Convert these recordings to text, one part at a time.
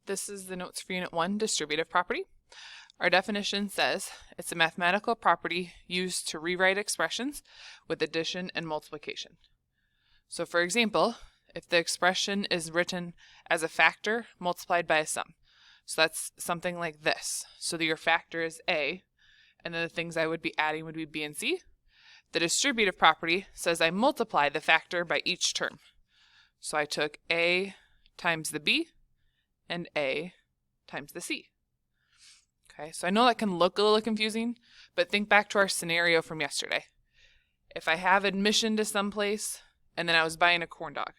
This is the notes for Unit 1, distributive property. Our definition says it's a mathematical property used to rewrite expressions with addition and multiplication. So for example, if the expression is written as a factor multiplied by a sum, so that's something like this. So that your factor is A, and then the things I would be adding would be B and C. The distributive property says I multiply the factor by each term. So I took A times the B and A times the C. Okay, so I know that can look a little confusing, but think back to our scenario from yesterday. If I have admission to someplace and then I was buying a corn dog,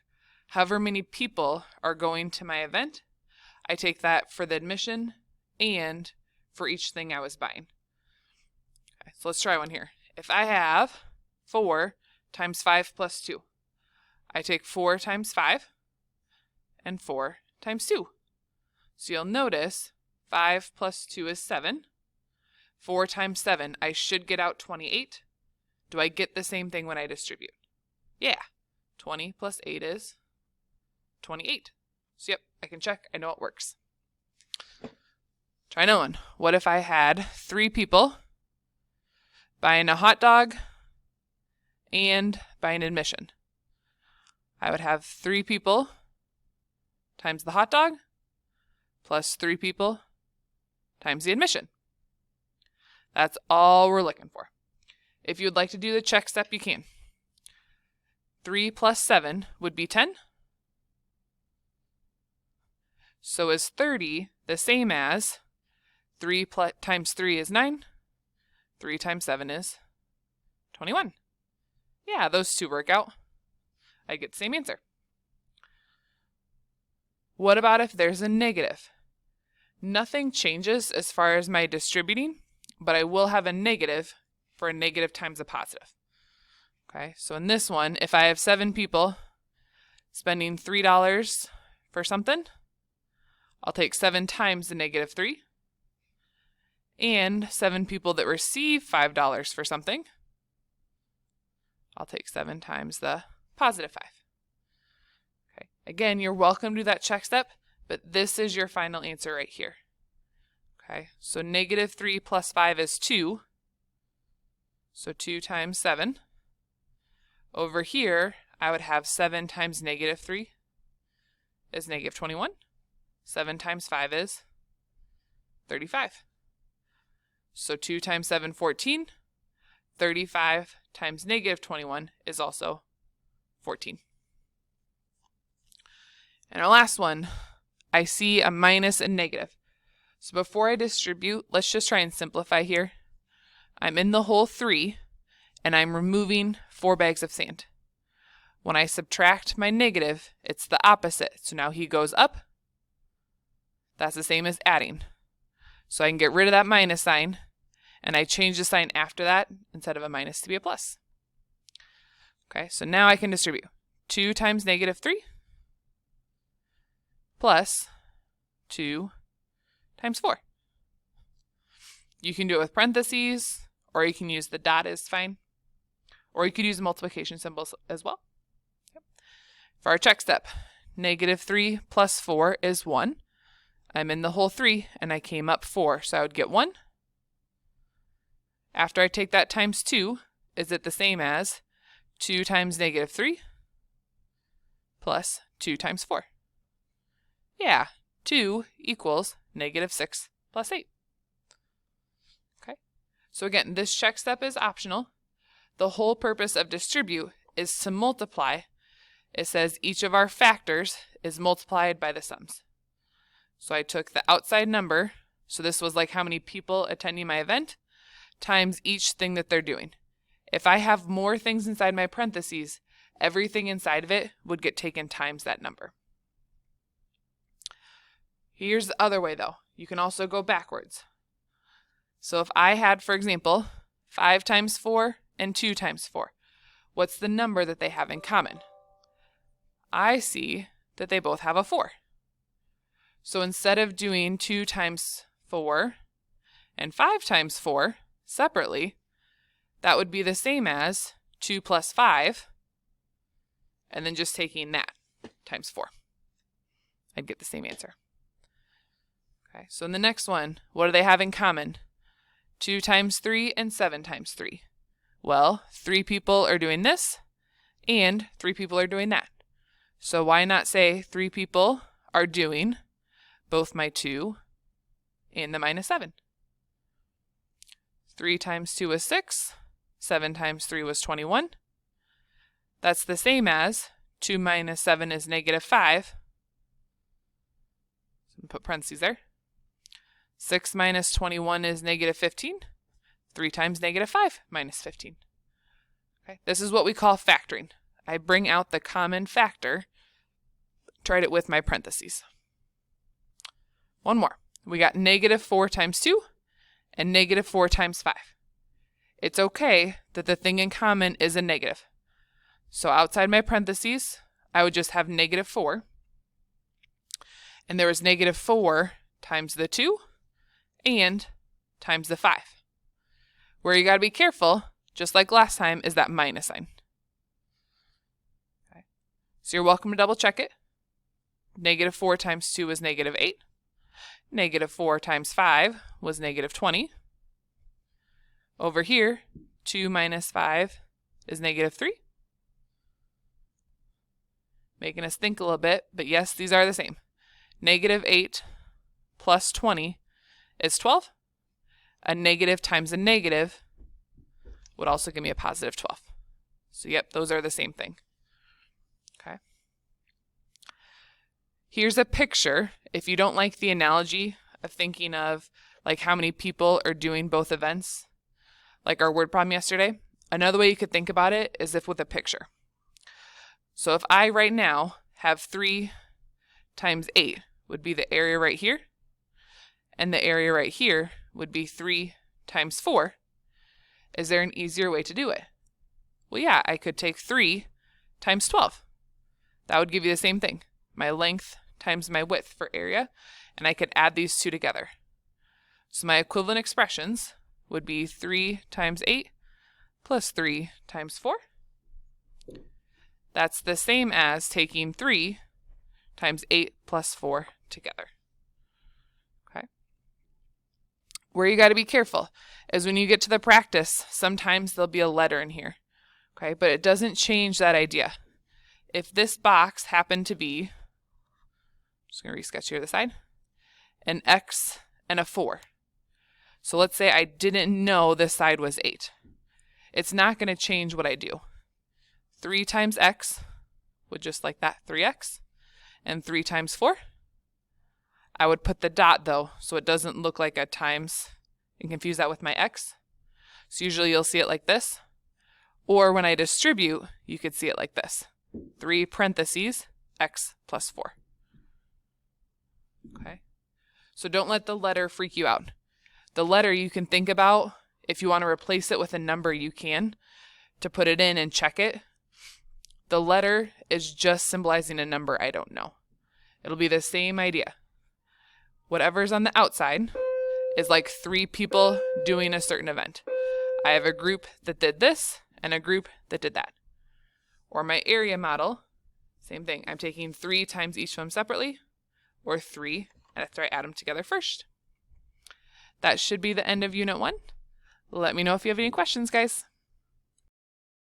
however many people are going to my event, I take that for the admission and for each thing I was buying. Okay, so let's try one here. If I have 4 times 5 plus 2, I take 4 times 5 and 4 times 2. So you'll notice 5 plus 2 is 7. 4 times 7, I should get out 28. Do I get the same thing when I distribute? Yeah. 20 plus 8 is 28. So yep, I can check. I know it works. Try another one. What if I had 3 people buying a hot dog and buying admission? I would have 3 people times the hot dog plus 3 people times the admission. That's all we're looking for. If you'd like to do the check step, you can. 3 plus 7 would be 10. So is 30 the same as 3 times 3 is 9? 3 times 7 is 21. Yeah, those two work out. I get the same answer. What about if there's a negative? Nothing changes as far as my distributing, but I will have a negative for a negative times a positive. Okay, so in this one, if I have 7 people spending $3 for something, I'll take 7 times the negative 3. And 7 people that receive $5 for something, I'll take 7 times the positive 5. Okay, again, you're welcome to do that check step, but this is your final answer right here. Okay, so negative 3 plus 5 is 2. So 2 times 7. Over here, I would have 7 times negative 3 is negative 21. 7 times 5 is 35. So 2 times 7, 14. 35 times negative 21 is also 14. And our last one, I see a minus and negative. So before I distribute, let's just try and simplify here. I'm in the hole 3, and I'm removing 4 bags of sand. When I subtract my negative, it's the opposite. So now he goes up. That's the same as adding. So I can get rid of that minus sign, and I change the sign after that instead of a minus to be a plus. Okay, so now I can distribute. 2 times negative 3 plus 2 times 4. You can do it with parentheses, or you can use the dot is fine. Or you could use the multiplication symbols as well. Yep. For our check step, negative 3 plus 4 is 1. I'm in the hole 3, and I came up 4, so I would get 1. After I take that times 2, is it the same as 2 times negative 3 plus 2 times 4? Yeah, 2 equals negative 6 plus 8. Okay, so again, this check step is optional. The whole purpose of distribute is to multiply. It says each of our factors is multiplied by the sums. So I took the outside number, so this was like how many people attending my event, times each thing that they're doing. If I have more things inside my parentheses, everything inside of it would get taken times that number. Here's the other way though. You can also go backwards. So if I had, for example, 5 times 4 and 2 times 4, what's the number that they have in common? I see that they both have a 4. So instead of doing 2 times 4 and 5 times 4 separately, that would be the same as 2 plus 5, and then just taking that times 4. I'd get the same answer. Okay, so in the next one, what do they have in common? 2 times 3 and 7 times 3. Well, 3 people are doing this, and 3 people are doing that. So why not say 3 people are doing both my 2 and the minus 7? 3 times 2 was 6. 7 times 3 was 21. That's the same as 2 minus 7 is negative 5. So put parentheses there. 6 minus 21 is negative 15. 3 times negative 5 minus 15. Okay, this is what we call factoring. I bring out the common factor, tried it with my parentheses. One more. We got negative 4 times 2 and negative 4 times 5. It's okay that the thing in common is a negative. So outside my parentheses, I would just have negative 4. And there was negative 4 times the 2 and times the 5. Where you got to be careful, just like last time, is that minus sign. Okay. So you're welcome to double check it. Negative 4 times 2 is negative 8. Negative 4 times 5 was negative 20. Over here, 2 minus 5 is negative 3. Making us think a little bit, but yes, these are the same. Negative 8 plus 20 is 12. A negative times a negative would also give me a positive 12. So yep, those are the same thing. Okay. Here's a picture. If you don't like the analogy of thinking of like how many people are doing both events, like our word problem yesterday, another way you could think about it is if with a picture. So if I right now have 3 times 8 would be the area right here, and the area right here would be 3 times 4. Is there an easier way to do it? Well, yeah, I could take 3 times 12. That would give you the same thing. My length times my width for area, and I could add these two together. So my equivalent expressions would be 3 times 8 plus 3 times 4. That's the same as taking 3 times 8 plus 4 together. Okay. Where you got to be careful is when you get to the practice, sometimes there'll be a letter in here. Okay, but it doesn't change that idea. If this box happened to be, I'm just going to resketch here the side, an X and a 4. So let's say I didn't know this side was 8. It's not going to change what I do. 3 times X would just like that, 3X. And 3 times 4. I would put the dot though, so it doesn't look like a times and confuse that with my X. So usually you'll see it like this. Or when I distribute, you could see it like this. 3 parentheses, X plus 4. Okay. So don't let the letter freak you out. The letter you can think about, if you want to replace it with a number, you can, to put it in and check it. The letter is just symbolizing a number I don't know. It'll be the same idea. Whatever's on the outside is like 3 people doing a certain event. I have a group that did this and a group that did that. Or my area model, same thing. I'm taking 3 times each of them separately, or 3, and after I add them together first. That should be the end of Unit 1. Let me know if you have any questions, guys.